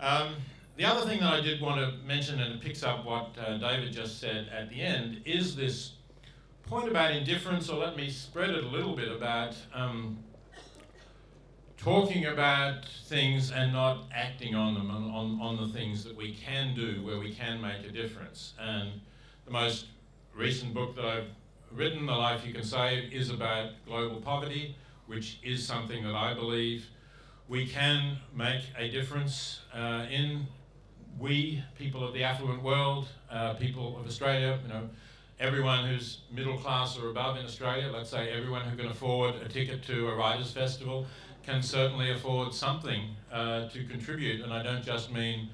The other thing that I did want to mention, and it picks up what David just said at the end, is this point about indifference, or let me spread it a little bit, about talking about things and not acting on them, on the things that we can do, where we can make a difference. And the most recent book that I've written, The Life You Can Save, is about global poverty, which is something that I believe we can make a difference in. We, people of the affluent world, people of Australia, you know, everyone who's middle class or above in Australia, let's say everyone who can afford a ticket to a writers' festival, can certainly afford something to contribute. And I don't just mean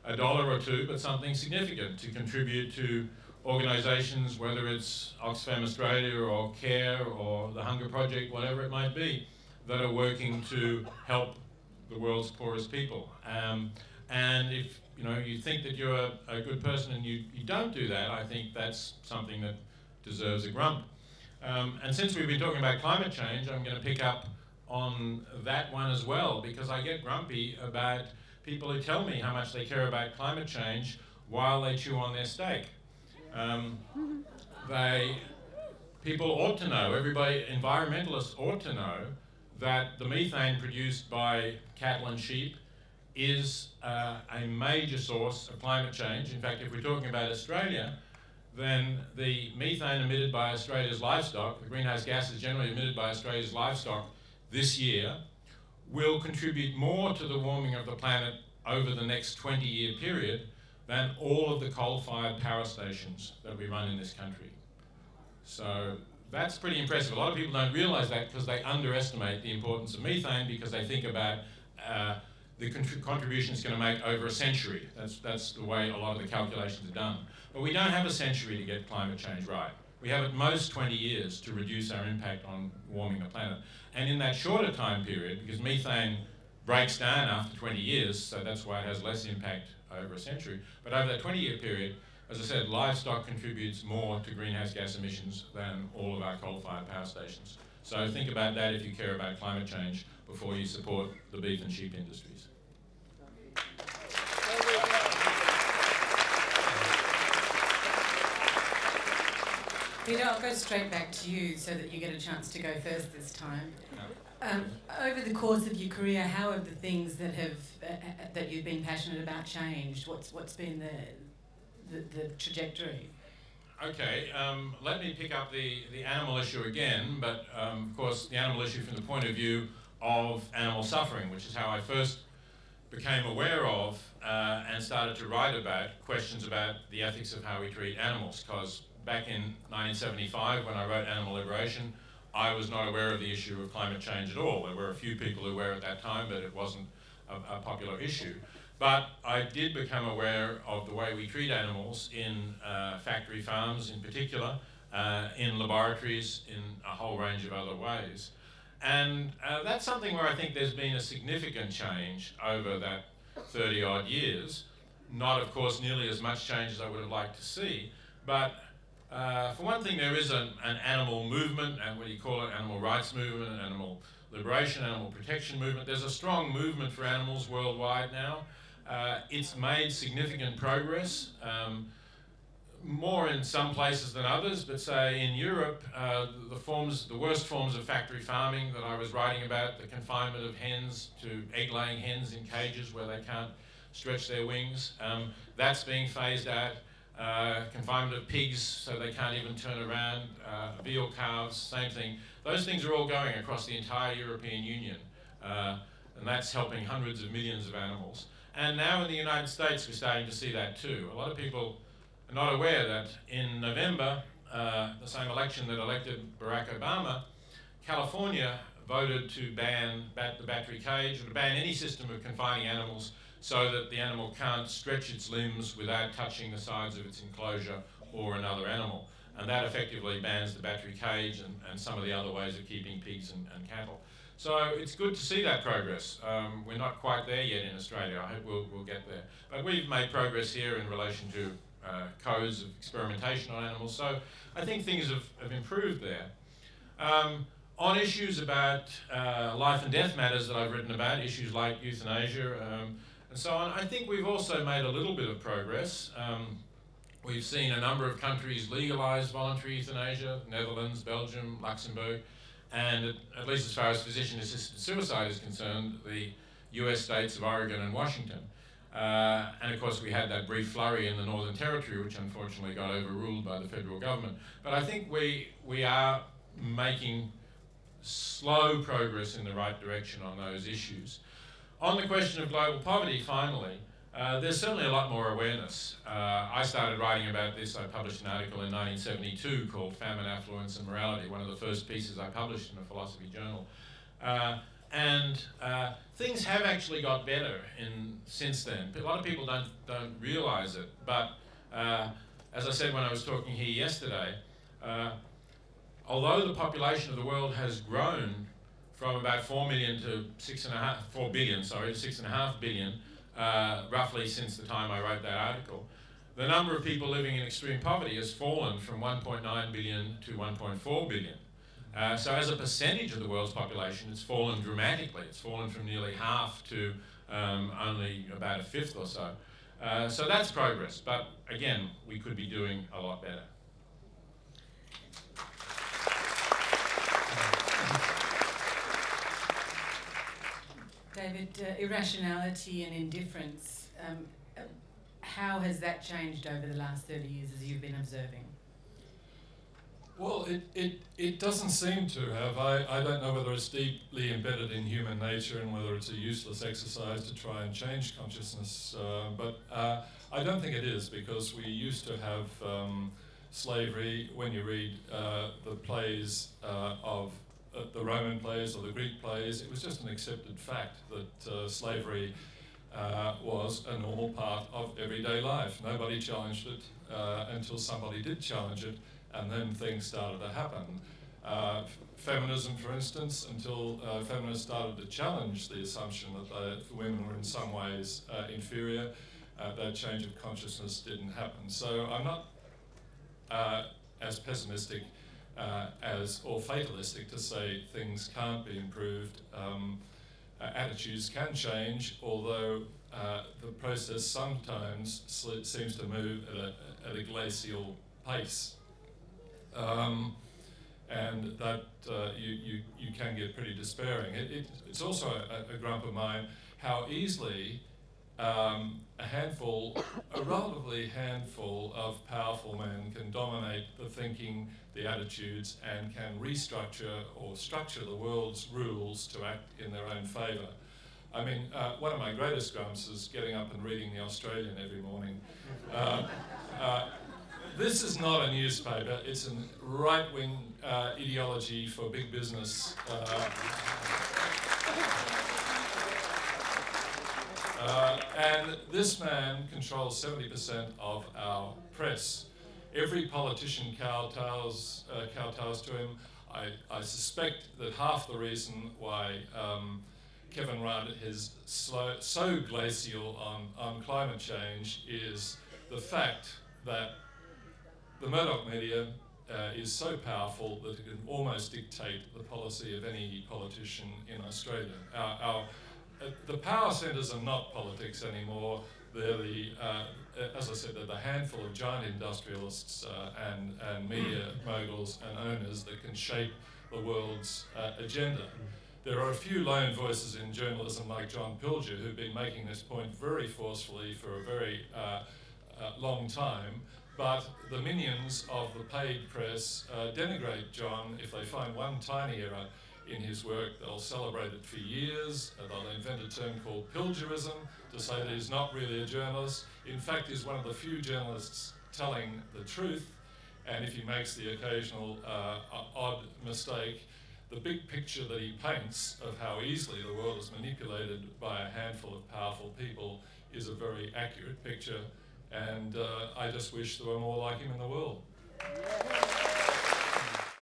$1 or $2, but something significant to contribute to organisations, whether it's Oxfam Australia or CARE or the Hunger Project, whatever it might be, that are working to help the world's poorest people. And if you think that you're a good person and you don't do that, I think that's something that deserves a grump. And since we've been talking about climate change, I'm going to pick up on that one as well, because I get grumpy about people who tell me how much they care about climate change while they chew on their steak. People ought to know, environmentalists ought to know, that the methane produced by cattle and sheep is a major source of climate change. In fact, if we're talking about Australia, then the methane emitted by Australia's livestock, the greenhouse gases generally emitted by Australia's livestock this year, will contribute more to the warming of the planet over the next 20-year period than all of the coal-fired power stations that we run in this country. So that's pretty impressive. A lot of people don't realise that because they underestimate the importance of methane, because they think about the contribution it's going to make over a century. That's the way a lot of the calculations are done. But we don't have a century to get climate change right. We have at most 20 years to reduce our impact on warming the planet. And in that shorter time period, because methane breaks down after 20 years, so that's why it has less impact over a century, but over that 20-year period, as I said, livestock contributes more to greenhouse gas emissions than all of our coal-fired power stations. So think about that if you care about climate change before you support the beef and sheep industries. Peter, I'll go straight back to you so that you get a chance to go first this time. Over the course of your career, how have the things that that you've been passionate about changed? What's been the trajectory? Okay, let me pick up the animal issue again, but of course the animal issue from the point of view of animal suffering, which is how I first became aware of and started to write about questions about the ethics of how we treat animals, because back in 1975 when I wrote Animal Liberation, I was not aware of the issue of climate change at all. There were a few people who were at that time, but it wasn't a popular issue. But I did become aware of the way we treat animals in factory farms in particular, in laboratories, in a whole range of other ways. And that's something where I think there's been a significant change over that 30-odd years. Not, of course, nearly as much change as I would have liked to see, but for one thing, there is an animal movement, and what do you call it, animal rights movement, an animal liberation, animal protection movement. There's a strong movement for animals worldwide now. It's made significant progress, more in some places than others, but say in Europe, the worst forms of factory farming that I was writing about, the confinement of hens to egg-laying hens in cages where they can't stretch their wings, that's being phased out. Confinement of pigs so they can't even turn around, veal calves, same thing. Those things are all going across the entire European Union, and that's helping hundreds of millions of animals. And now in the United States we're starting to see that too. A lot of people are not aware that in November, the same election that elected Barack Obama, California voted to ban the battery cage, or to ban any system of confining animals so that the animal can't stretch its limbs without touching the sides of its enclosure or another animal. And that effectively bans the battery cage and some of the other ways of keeping pigs and cattle. So it's good to see that progress. We're not quite there yet in Australia. I hope we'll get there. But we've made progress here in relation to codes of experimentation on animals. So I think things have improved there. On issues about life and death matters that I've written about, issues like euthanasia, and so on. I think we've also made a little bit of progress. We've seen a number of countries legalise voluntary euthanasia: Netherlands, Belgium, Luxembourg, and at least as far as physician-assisted suicide is concerned, the US states of Oregon and Washington. And of course we had that brief flurry in the Northern Territory, which unfortunately got overruled by the federal government. But I think we are making slow progress in the right direction on those issues. On the question of global poverty, finally, there's certainly a lot more awareness. I started writing about this. I published an article in 1972 called Famine, Affluence and Morality, one of the first pieces I published in a philosophy journal. Things have actually got better since then. A lot of people don't realise it, but as I said when I was talking here yesterday, although the population of the world has grown from about 4 billion to 6.5 billion, roughly since the time I wrote that article, the number of people living in extreme poverty has fallen from 1.9 billion to 1.4 billion. So as a percentage of the world's population, it's fallen dramatically. It's fallen from nearly half to only about a fifth or so. So that's progress, but again, we could be doing a lot better. David, irrationality and indifference, how has that changed over the last 30 years as you've been observing? Well, it doesn't seem to have. I don't know whether it's deeply embedded in human nature and whether it's a useless exercise to try and change consciousness, but I don't think it is, because we used to have slavery. When you read the plays of the Roman plays or the Greek plays, it was just an accepted fact that slavery was a normal part of everyday life. Nobody challenged it until somebody did challenge it, and then things started to happen. Feminism, for instance, until feminists started to challenge the assumption that women were in some ways inferior, that change of consciousness didn't happen. So I'm not as pessimistic or fatalistic to say things can't be improved. Attitudes can change, although the process sometimes seems to move at a glacial pace. And that you can get pretty despairing. It's also a grump of mine how easily a relatively handful of powerful men can dominate the thinking, the attitudes, and can restructure or structure the world's rules to act in their own favour. I mean, one of my greatest grumps is getting up and reading The Australian every morning. This is not a newspaper, it's a right-wing ideology for big business. And this man controls 70% of our press. Every politician kowtows to him. I suspect that half the reason why Kevin Rudd is so glacial on climate change is the fact that the Murdoch media is so powerful that it can almost dictate the policy of any politician in Australia. The power centres are not politics anymore. They're as I said, they're the handful of giant industrialists and media moguls and owners that can shape the world's agenda. There are a few lone voices in journalism like John Pilger who've been making this point very forcefully for a very long time. But the minions of the paid press denigrate John. If they find one tiny error in his work, they'll celebrate it for years. They'll invent a term called Pilgerism to say that he's not really a journalist. In fact, he's one of the few journalists telling the truth. And if he makes the occasional odd mistake, the big picture that he paints of how easily the world is manipulated by a handful of powerful people is a very accurate picture. And I just wish there were more like him in the world.